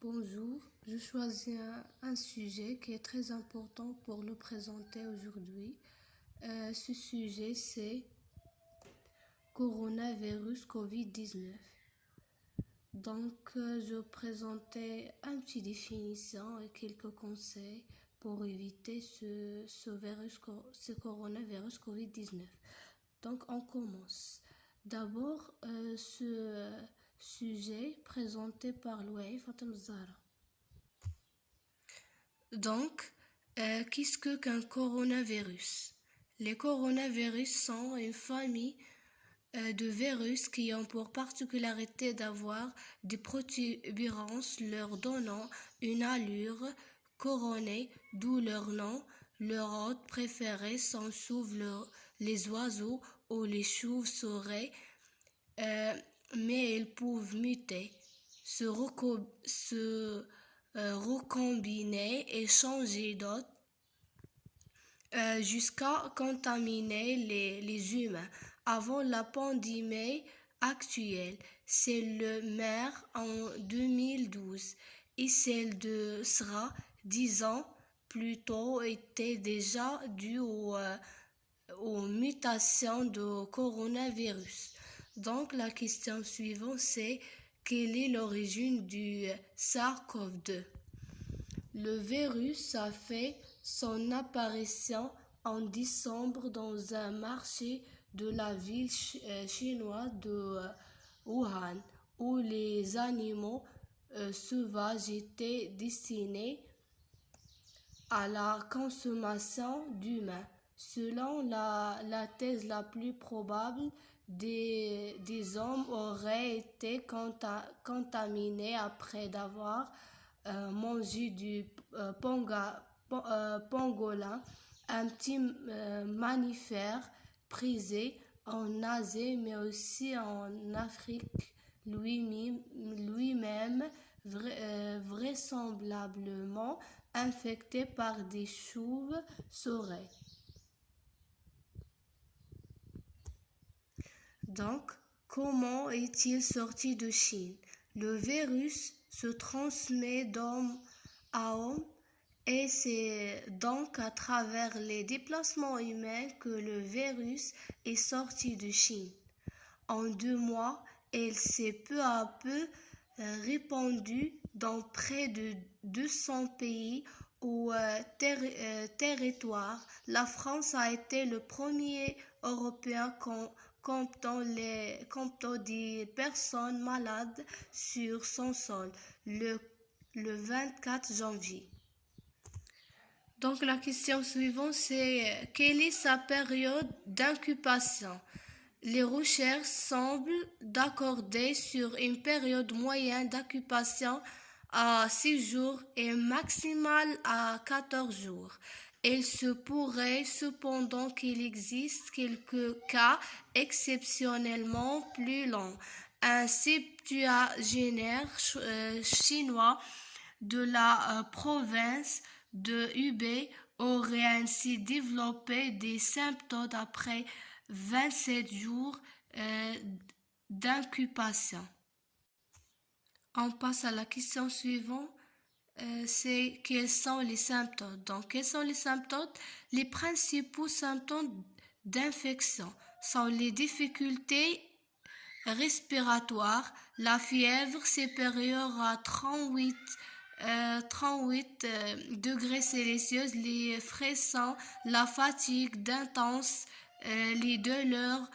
Bonjour, je choisis un sujet qui est très important pour le présenter aujourd'hui. Ce sujet, c'est coronavirus COVID-19. Je présentais une petite définition et quelques conseils pour éviter ce coronavirus COVID-19. Donc, on commence. D'abord, ce sujet présenté par Louaï Fatem Zahra. Qu'est-ce qu'un coronavirus? Les coronavirus sont une famille de virus qui ont pour particularité d'avoir des protubérances leur donnant une allure couronnée, d'où leur nom. Leur hôte préféré sont souvent les oiseaux ou les chauves-souris, mais ils peuvent muter, se recombiner et changer d'hôte jusqu'à contaminer les humains. Avant la pandémie actuelle, c'est le MERS en 2012 et celle de SRA 10 ans plus tôt était déjà due aux mutations de coronavirus. Donc la question suivante c'est quelle est l'origine du SARS-CoV-2? Le virus a fait son apparition en décembre dans un marché de la ville chinoise de Wuhan, où les animaux sauvages étaient destinés à la consommation d'humains. Selon la thèse la plus probable, des hommes auraient été contaminés après d'avoir mangé du pangolin, un petit mammifère prisé en Asie mais aussi en Afrique lui-même vraisemblablement infecté par des chauves-souris. Donc, comment est-il sorti de Chine? Le virus se transmet d'homme à homme et c'est donc à travers les déplacements humains que le virus est sorti de Chine. En 2 mois, il s'est peu à peu répandu dans près de 200 pays ou territoires. La France a été le premier Européen comptant des personnes malades sur son sol le 24 janvier. Donc la question suivante c'est quelle est sa période d'incubation? Les recherches semblent d'accorder sur une période moyenne d'incubation à 6 jours et maximale à 14 jours. Il se pourrait cependant qu'il existe quelques cas exceptionnellement plus longs. Un septuagénaire chinois de la province de Hubei aurait ainsi développé des symptômes après 27 jours d'incubation. On passe à la question suivante. C'est quels sont les symptômes? Donc, quels sont les symptômes? Les principaux symptômes d'infection sont les difficultés respiratoires, la fièvre supérieure à 38 degrés Celsius, les frissons, la fatigue intense, les douleurs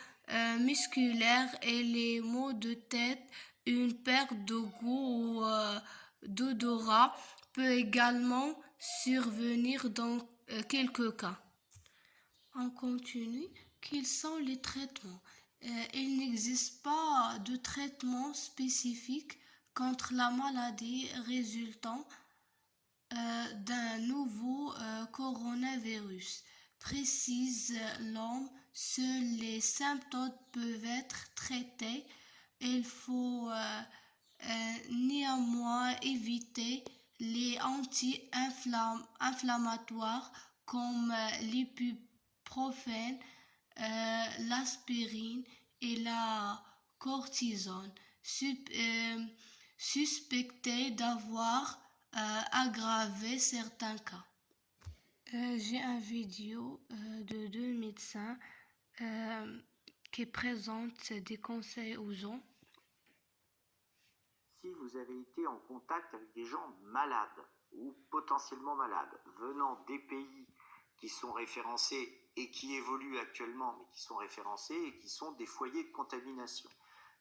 musculaires et les maux de tête, une perte de goût ou d'odorat peut également survenir dans quelques cas. On continue. Quels sont les traitements? Il n'existe pas de traitement spécifique contre la maladie résultant d'un nouveau coronavirus. Précise l'homme, seuls les symptômes peuvent être traités. Il faut néanmoins éviter les anti-inflammatoires comme l'ibuprofène, l'aspirine et la cortisone. suspecté d'avoir aggravé certains cas. J'ai une vidéo de deux médecins qui présentent des conseils aux gens. Si vous avez été en contact avec des gens malades ou potentiellement malades, venant des pays qui sont référencés et qui évoluent actuellement, mais qui sont référencés et qui sont des foyers de contamination,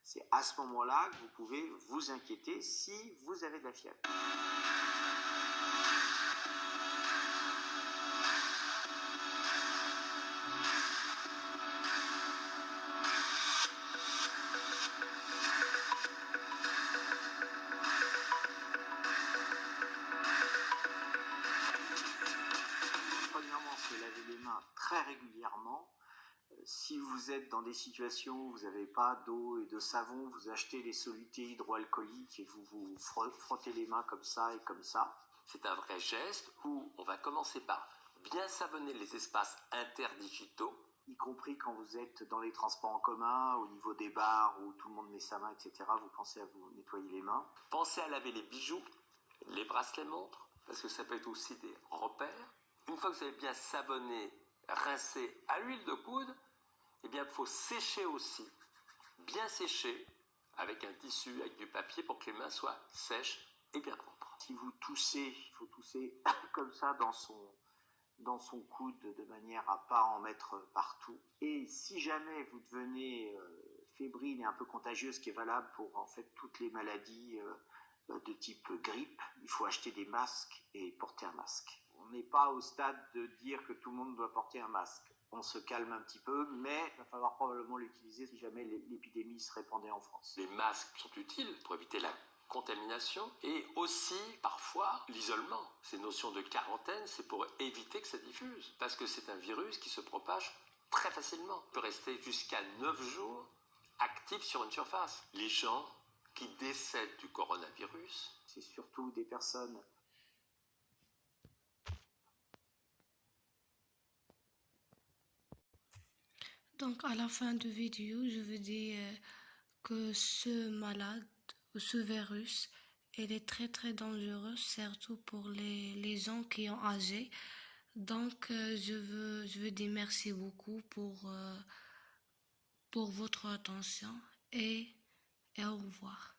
c'est à ce moment-là que vous pouvez vous inquiéter si vous avez de la fièvre. Premièrement, se laver les mains très régulièrement. Si vous êtes dans des situations où vous n'avez pas d'eau et de savon, vous achetez les solutés hydroalcooliques et vous vous frottez les mains comme ça et comme ça. C'est un vrai geste où on va commencer par bien savonner les espaces interdigitaux, y compris quand vous êtes dans les transports en commun, au niveau des bars où tout le monde met sa main, etc. Vous pensez à vous nettoyer les mains. Pensez à laver les bijoux, les bracelets montres, parce que ça peut être aussi des repères. Une fois que vous avez bien savonné, rincé à l'huile de coude, eh bien, il faut sécher aussi, bien sécher, avec un tissu, avec du papier pour que les mains soient sèches et bien propres. Si vous toussez, il faut tousser comme ça dans son coude de manière à pas en mettre partout. Et si jamais vous devenez fébrile et un peu contagieux, ce qui est valable pour en fait toutes les maladies de type grippe, il faut acheter des masques et porter un masque. On n'est pas au stade de dire que tout le monde doit porter un masque. On se calme un petit peu, mais il va falloir probablement l'utiliser si jamais l'épidémie se répandait en France. Les masques sont utiles pour éviter la contamination et aussi parfois l'isolement. Ces notions de quarantaine, c'est pour éviter que ça diffuse parce que c'est un virus qui se propage très facilement. Il peut rester jusqu'à 9 jours actif sur une surface. Les gens qui décèdent du coronavirus, c'est surtout des personnes Donc à la fin de vidéo, je veux dire que ce malade, ce virus, il est très très dangereux, surtout pour les gens qui ont âgé. Donc je veux dire merci beaucoup pour votre attention et au revoir.